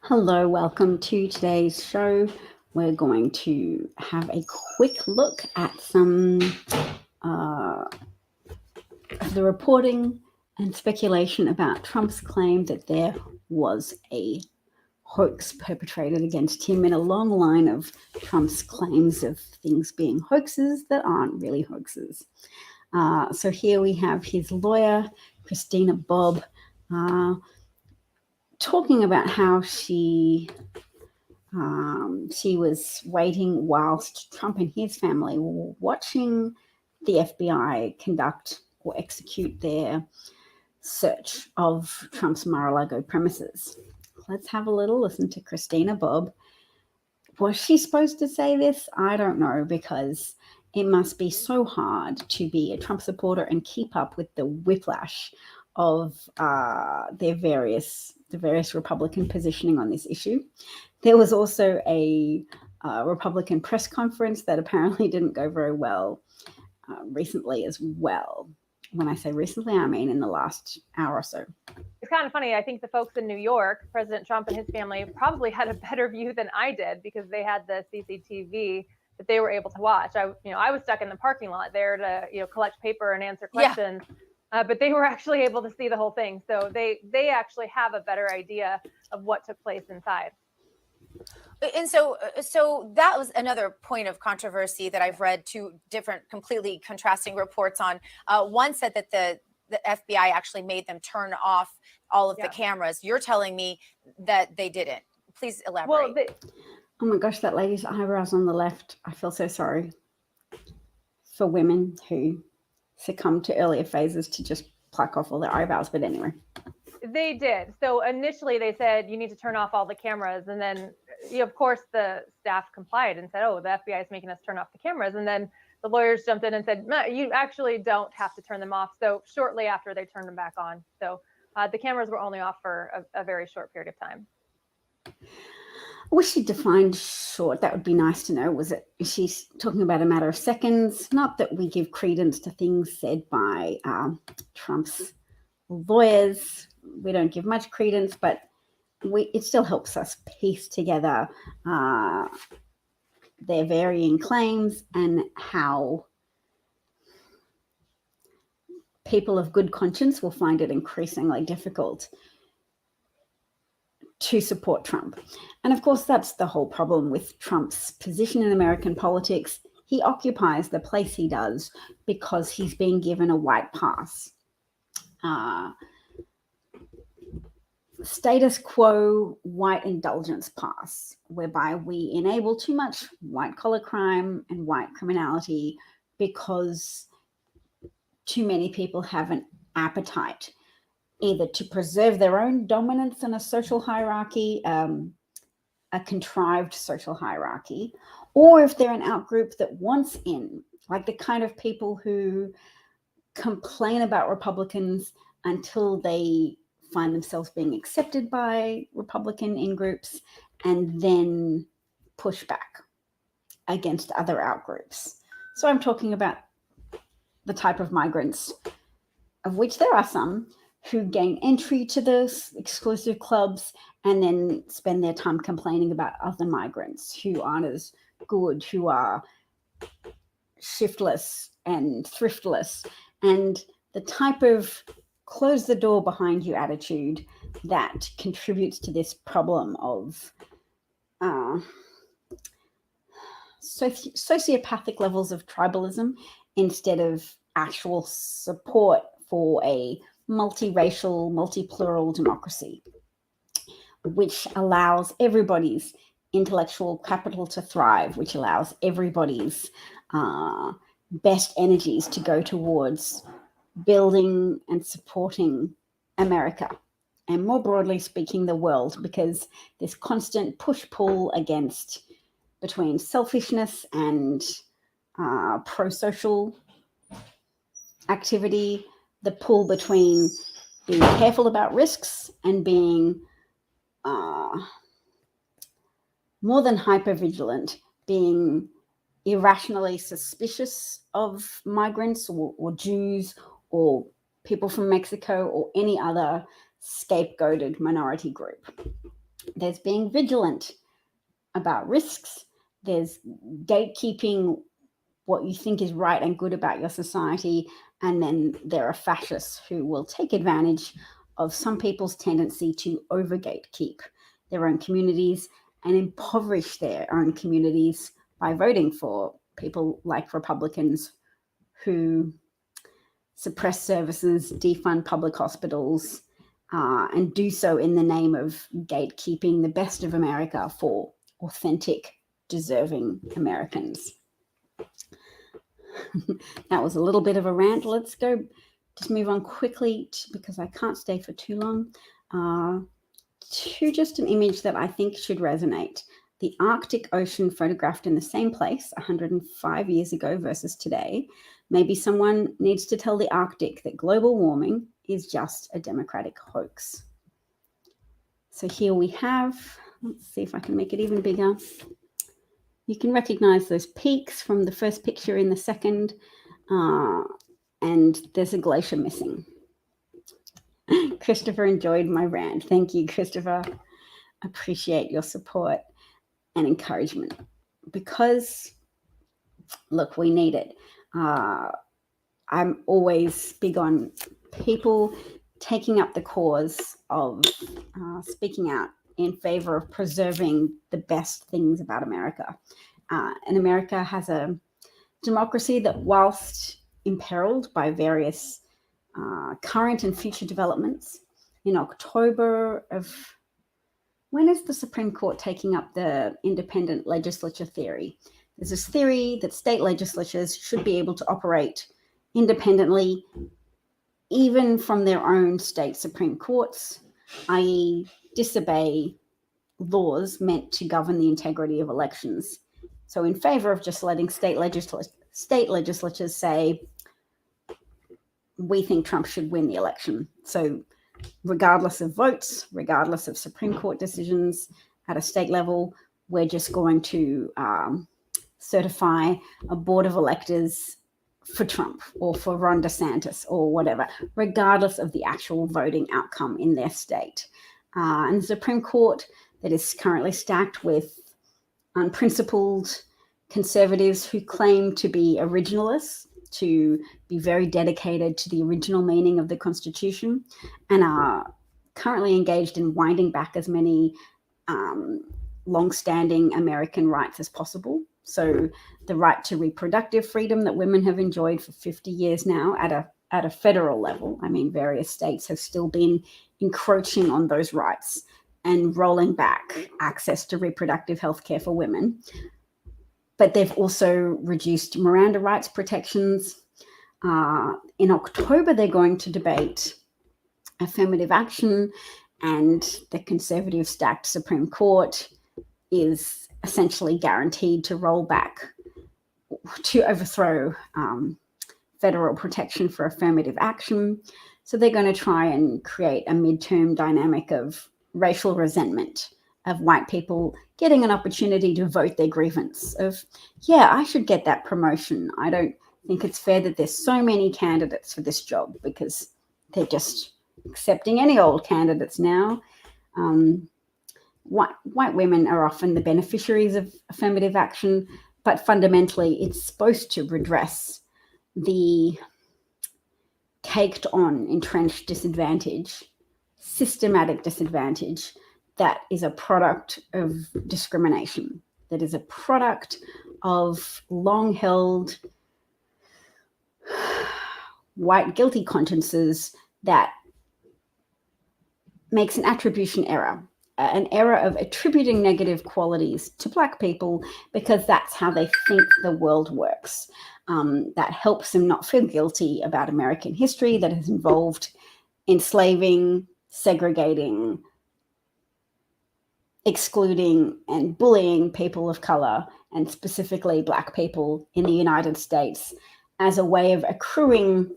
Hello, welcome to today's show. We're going to have a quick look at some uh, of the reporting and speculation about Trump's claim that there was a hoax perpetrated against him in a long line of Trump's claims of things being hoaxes that aren't really hoaxes. So here we have his lawyer, Christina Bobb, talking about how she was waiting whilst Trump and his family were watching the FBI conduct or execute their search of Trump's Mar-a-Lago premises. Let's have a little listen to Christina Bobb. Was she supposed to say this? I don't know, because it must be so hard to be a Trump supporter and keep up with the whiplash of the various Republican positioning on this issue. There was also a Republican press conference that apparently didn't go very well recently as well. When I say recently, I mean in the last hour or so. It's kind of funny. I think the folks in New York, President Trump and his family, probably had a better view than I did because they had the CCTV that they were able to watch. I was stuck in the parking lot there to collect paper and answer questions. Yeah. But they were actually able to see the whole thing. So they actually have a better idea of what took place inside. And so that was another point of controversy that I've read two different completely contrasting reports on. One said that the FBI actually made them turn off all of the cameras. You're telling me that they didn't. Please elaborate. Well, oh my gosh, that lady's eyebrows on the left. I feel so sorry for women who succumb to earlier phases to just pluck off all their eyebrows. But anyway. They did. So initially they said you need to turn off all the cameras. And then, of course, the staff complied and said, oh, the FBI is making us turn off the cameras. And then the lawyers jumped in and said, no, you actually don't have to turn them off. So shortly after, they turned them back on. So the cameras were only off for a very short period of time. I wish she defined short. That would be nice to know. Is she talking about a matter of seconds? Not that we give credence to things said by Trump's lawyers. We don't give much credence, but it still helps us piece together their varying claims and how people of good conscience will find it increasingly difficult to support Trump. And of course, that's the whole problem with Trump's position in American politics. He occupies the place he does because he's being given a white pass. Status quo white indulgence pass, whereby we enable too much white collar crime and white criminality because too many people have an appetite either to preserve their own dominance in a social hierarchy, a contrived social hierarchy, or if they're an outgroup that wants in, like the kind of people who complain about Republicans until they find themselves being accepted by Republican in-groups and then push back against other outgroups. So I'm talking about the type of migrants, of which there are some, who gain entry to those exclusive clubs and then spend their time complaining about other migrants who aren't as good, who are shiftless and thriftless, and the type of close the door behind you attitude that contributes to this problem of sociopathic levels of tribalism instead of actual support for a multiracial, multi-plural democracy, which allows everybody's intellectual capital to thrive, which allows everybody's best energies to go towards building and supporting America, and more broadly speaking, the world, because this constant push-pull between selfishness and pro-social activity, the pull between being careful about risks and being more than hyper-vigilant, being irrationally suspicious of migrants or Jews or people from Mexico or any other scapegoated minority group. There's being vigilant about risks. There's gatekeeping what you think is right and good about your society. And then there are fascists who will take advantage of some people's tendency to over gatekeep their own communities and impoverish their own communities by voting for people like Republicans who suppress services, defund public hospitals, and do so in the name of gatekeeping the best of America for authentic, deserving Americans. That was a little bit of a rant. Let's go, just move on quickly because I can't stay for too long, to just an image that I think should resonate. The Arctic Ocean photographed in the same place 105 years ago versus today. Maybe someone needs to tell the Arctic that global warming is just a democratic hoax. So here we have, let's see if I can make it even bigger. You can recognize those peaks from the first picture in the second, and there's a glacier missing. Christopher enjoyed my rant. Thank you, Christopher. Appreciate your support and encouragement because, look, we need it. I'm always big on people taking up the cause of speaking out in favor of preserving the best things about America. And America has a democracy that, whilst imperiled by various current and future developments, in October of, when is the Supreme Court taking up the independent legislature theory? There's this theory that state legislatures should be able to operate independently, even from their own state Supreme Courts, i.e., disobey laws meant to govern the integrity of elections. So in favor of just letting state legislatures say, we think Trump should win the election. So regardless of votes, regardless of Supreme Court decisions at a state level, we're just going to certify a board of electors for Trump or for Ron DeSantis or whatever, regardless of the actual voting outcome in their state. And the Supreme Court, that is currently stacked with unprincipled conservatives who claim to be originalists, to be very dedicated to the original meaning of the Constitution, and are currently engaged in winding back as many long-standing American rights as possible. So the right to reproductive freedom that women have enjoyed for 50 years now at a federal level. I mean, various states have still been encroaching on those rights and rolling back access to reproductive health care for women. But they've also reduced Miranda rights protections. In October, they're going to debate affirmative action, and the conservative stacked Supreme Court is essentially guaranteed to roll back, to overthrow federal protection for affirmative action. So they're going to try and create a midterm dynamic of racial resentment of white people getting an opportunity to vote their grievance of, yeah, I should get that promotion. I don't think it's fair that there's so many candidates for this job because they're just accepting any old candidates now. White women are often the beneficiaries of affirmative action, but fundamentally it's supposed to redress the caked on entrenched disadvantage, systematic disadvantage that is a product of discrimination, that is a product of long-held white guilty consciences that makes an attribution error, an error of attributing negative qualities to Black people because that's how they think the world works. That helps them not feel guilty about American history that has involved enslaving, segregating, excluding and bullying people of color, and specifically Black people in the United States, as a way of accruing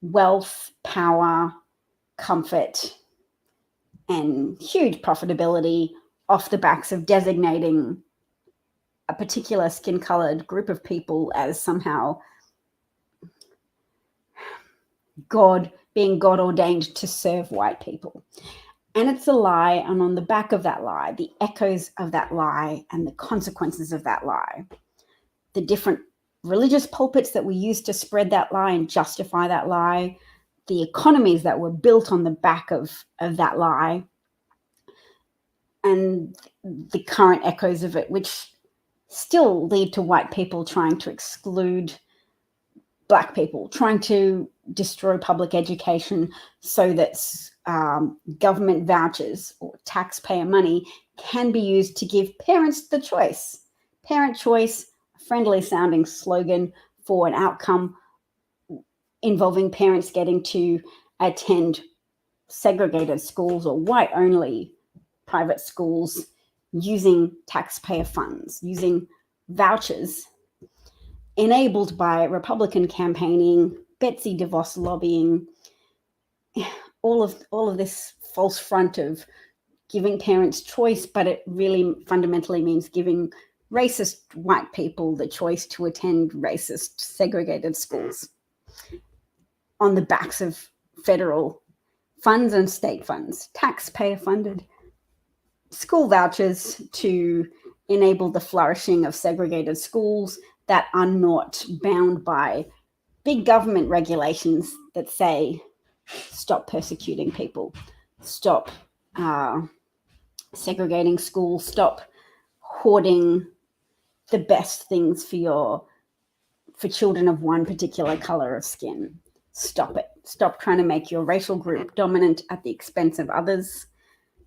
wealth, power, comfort, and huge profitability off the backs of designating a particular skin-colored group of people as somehow being God ordained to serve white people. And it's a lie. And on the back of that lie, the echoes of that lie and the consequences of that lie, the different religious pulpits that we use to spread that lie and justify that lie, the economies that were built on the back of that lie, and the current echoes of it, which still lead to white people trying to exclude Black people, trying to destroy public education so that government vouchers or taxpayer money can be used to give parents the choice. Parent choice, a friendly sounding slogan for an outcome involving parents getting to attend segregated schools or white only private schools using taxpayer funds, using vouchers, enabled by Republican campaigning, Betsy DeVos lobbying, all of this false front of giving parents choice, but it really fundamentally means giving racist white people the choice to attend racist segregated schools on the backs of federal funds and state funds, taxpayer funded school vouchers to enable the flourishing of segregated schools that are not bound by big government regulations that say stop persecuting people, stop segregating schools, stop hoarding the best things for children of one particular color of skin. Stop it. Stop trying to make your racial group dominant at the expense of others.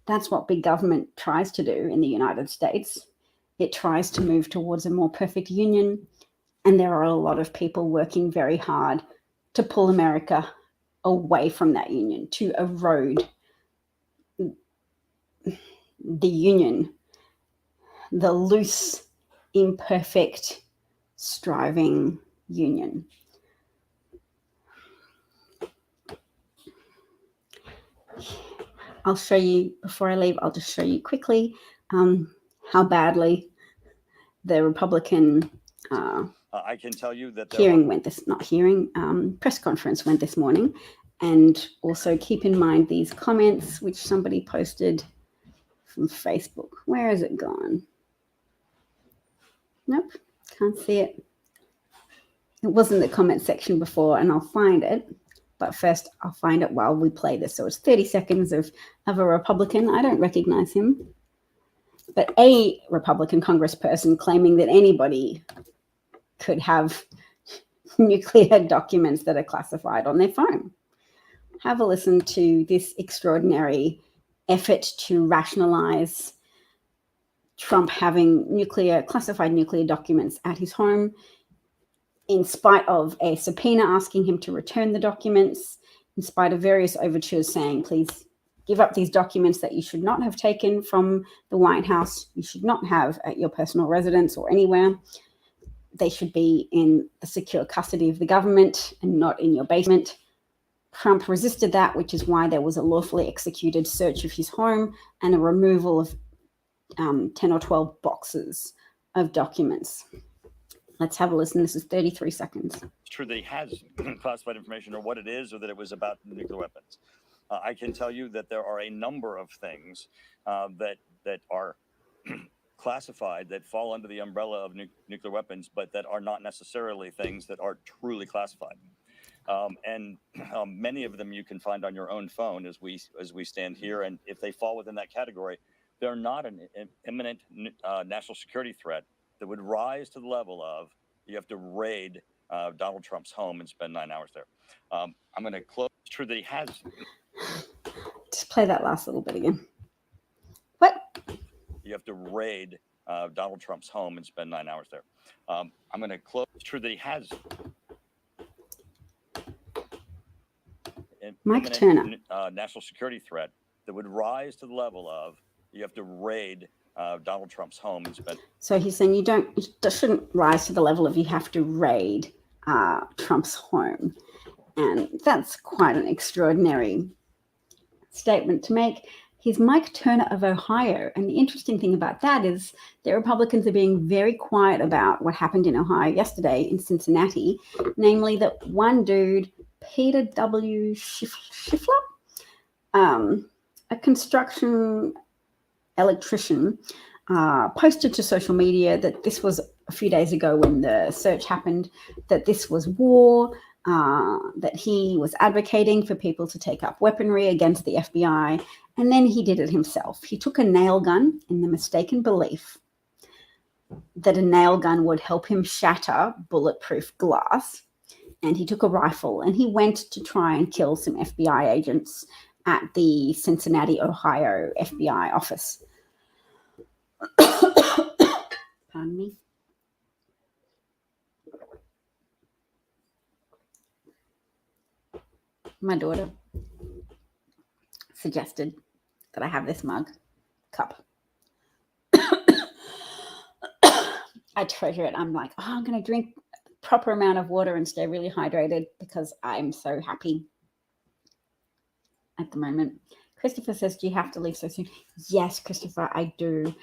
That's what big government tries to do in the United States. It tries to move towards a more perfect union. And there are a lot of people working very hard to pull America away from that union, to erode the union, the loose, imperfect, striving union. I'll show you, before I leave, I'll just show you quickly how badly the Republican I can tell you that press conference went this morning. And also keep in mind these comments, which somebody posted from Facebook. Where is it gone? Nope, can't see it. It was in the comment section before, and I'll find it. But first, I'll find it while we play this. So it's 30 seconds of a Republican. I don't recognize him. But a Republican congressperson claiming that anybody could have nuclear documents that are classified on their phone. Have a listen to this extraordinary effort to rationalize Trump having classified nuclear documents at his home, in spite of a subpoena asking him to return the documents, in spite of various overtures saying, please give up these documents that you should not have taken from the White House, you should not have at your personal residence or anywhere. They should be in the secure custody of the government and not in your basement. Trump resisted that, which is why there was a lawfully executed search of his home and a removal of 10 or 12 boxes of documents. Let's have a listen. This is 33 seconds. it's true that he has classified information, or what it is, or that it was about nuclear weapons. I can tell you that there are a number of things that are classified that fall under the umbrella of nuclear weapons, but that are not necessarily things that are truly classified. And many of them you can find on your own phone as we stand here. And if they fall within that category, they're not an imminent national security threat that would rise to the level of you have to raid Donald Trump's home and spend 9 hours there. I'm going to close. It's true that he has. Just play that last little bit again. What? You have to raid Donald Trump's home and spend 9 hours there. I'm going to close. It's true that he has. Mike Turner. National security threat that would rise to the level of you have to raid Donald Trump's home and spend. So he's saying it shouldn't rise to the level of you have to raid Trump's home. And that's quite an extraordinary statement to make. He's Mike Turner of Ohio. And the interesting thing about that is the Republicans are being very quiet about what happened in Ohio yesterday in Cincinnati, namely that one dude, Peter W. Schiffler, a construction electrician posted to social media that this was a few days ago when the search happened, that this was war, that he was advocating for people to take up weaponry against the FBI, and then he did it himself. He took a nail gun in the mistaken belief that a nail gun would help him shatter bulletproof glass, and he took a rifle and he went to try and kill some FBI agents at the Cincinnati, Ohio FBI office. Pardon me. My daughter suggested that I have this cup. I treasure it. I'm like, I'm going to drink the proper amount of water and stay really hydrated because I'm so happy at the moment. Christopher says, do you have to leave so soon? Yes, Christopher, I do.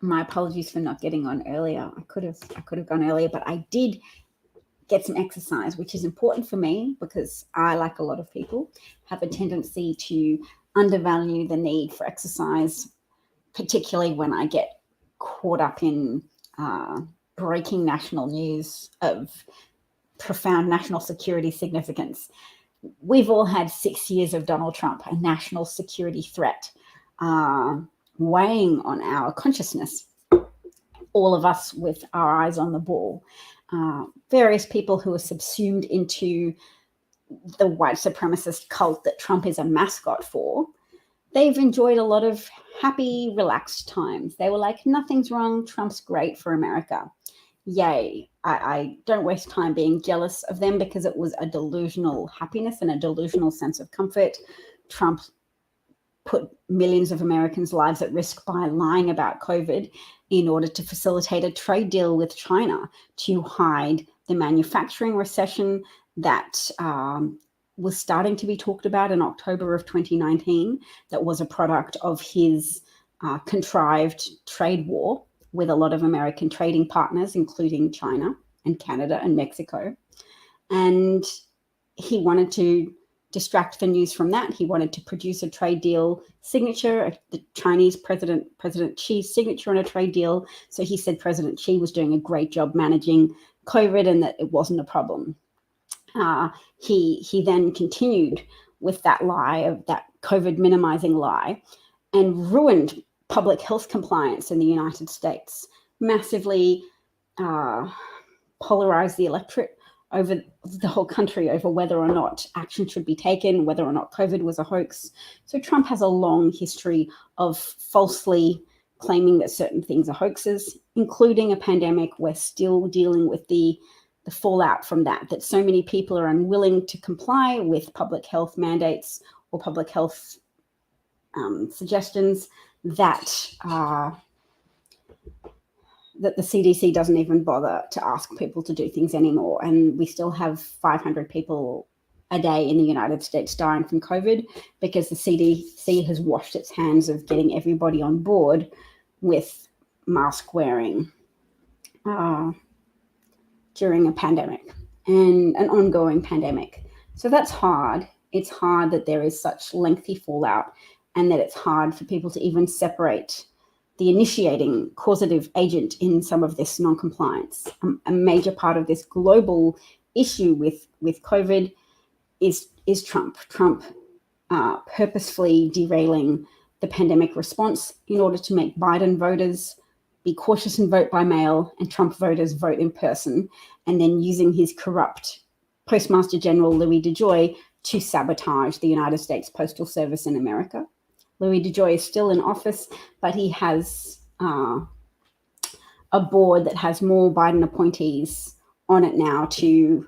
My apologies for not getting on earlier. I could have gone earlier, but I did get some exercise, which is important for me because I, like a lot of people, have a tendency to undervalue the need for exercise, particularly when I get caught up in breaking national news of profound national security significance. We've all had 6 years of Donald Trump, a national security threat, weighing on our consciousness, all of us with our eyes on the ball. Various people who are subsumed into the white supremacist cult that Trump is a mascot for, they've enjoyed a lot of happy, relaxed times. They were like, nothing's wrong, Trump's great for America. Yay. I don't waste time being jealous of them because it was a delusional happiness and a delusional sense of comfort. Trump put millions of Americans' lives at risk by lying about COVID in order to facilitate a trade deal with China to hide the manufacturing recession that was starting to be talked about in October of 2019, that was a product of his contrived trade war with a lot of American trading partners, including China and Canada and Mexico. And he wanted to distract the news from that. He wanted to produce a trade deal signature, the Chinese President Xi's signature on a trade deal. So he said President Xi was doing a great job managing COVID and that it wasn't a problem. He then continued with that lie, of that COVID minimizing lie, and ruined public health compliance in the United States, massively polarized the electorate over the whole country over whether or not action should be taken, whether or not COVID was a hoax. So Trump has a long history of falsely claiming that certain things are hoaxes, including a pandemic. We're still dealing with the fallout from that so many people are unwilling to comply with public health mandates or public health suggestions that the CDC doesn't even bother to ask people to do things anymore. And we still have 500 people a day in the United States dying from COVID because the CDC has washed its hands of getting everybody on board with mask wearing during a pandemic and an ongoing pandemic. So that's hard. It's hard that there is such lengthy fallout and that it's hard for people to even separate the initiating causative agent in some of this non-compliance. A major part of this global issue with COVID is Trump. Trump purposefully derailing the pandemic response in order to make Biden voters be cautious and vote by mail, and Trump voters vote in person, and then using his corrupt Postmaster General Louis DeJoy to sabotage the United States Postal Service in America. Louis DeJoy is still in office, but he has a board that has more Biden appointees on it now to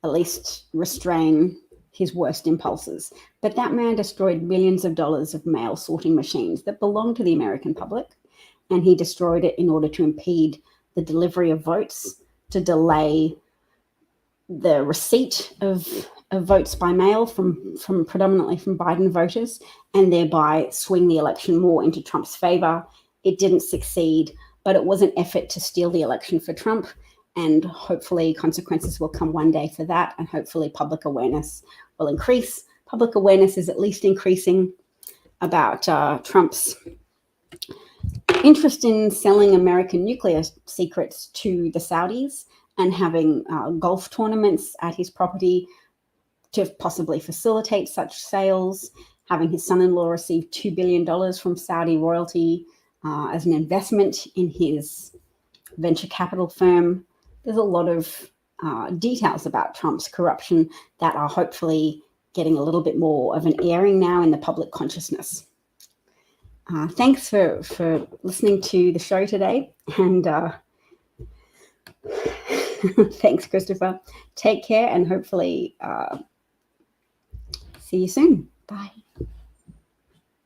at least restrain his worst impulses. But that man destroyed millions of dollars of mail sorting machines that belong to the American public, and he destroyed it in order to impede the delivery of votes, to delay the receipt of votes by mail from predominantly from Biden voters, and thereby swing the election more into Trump's favor. It didn't succeed, but it was an effort to steal the election for Trump, and hopefully consequences will come one day for that, and hopefully public awareness will increase, public awareness is at least increasing about Trump's interest in selling American nuclear secrets to the Saudis and having golf tournaments at his property to possibly facilitate such sales, having his son-in-law receive $2 billion from Saudi royalty as an investment in his venture capital firm. There's a lot of details about Trump's corruption that are hopefully getting a little bit more of an airing now in the public consciousness. Thanks for listening to the show today, and thanks, Christopher. Take care, and hopefully see you soon. Bye.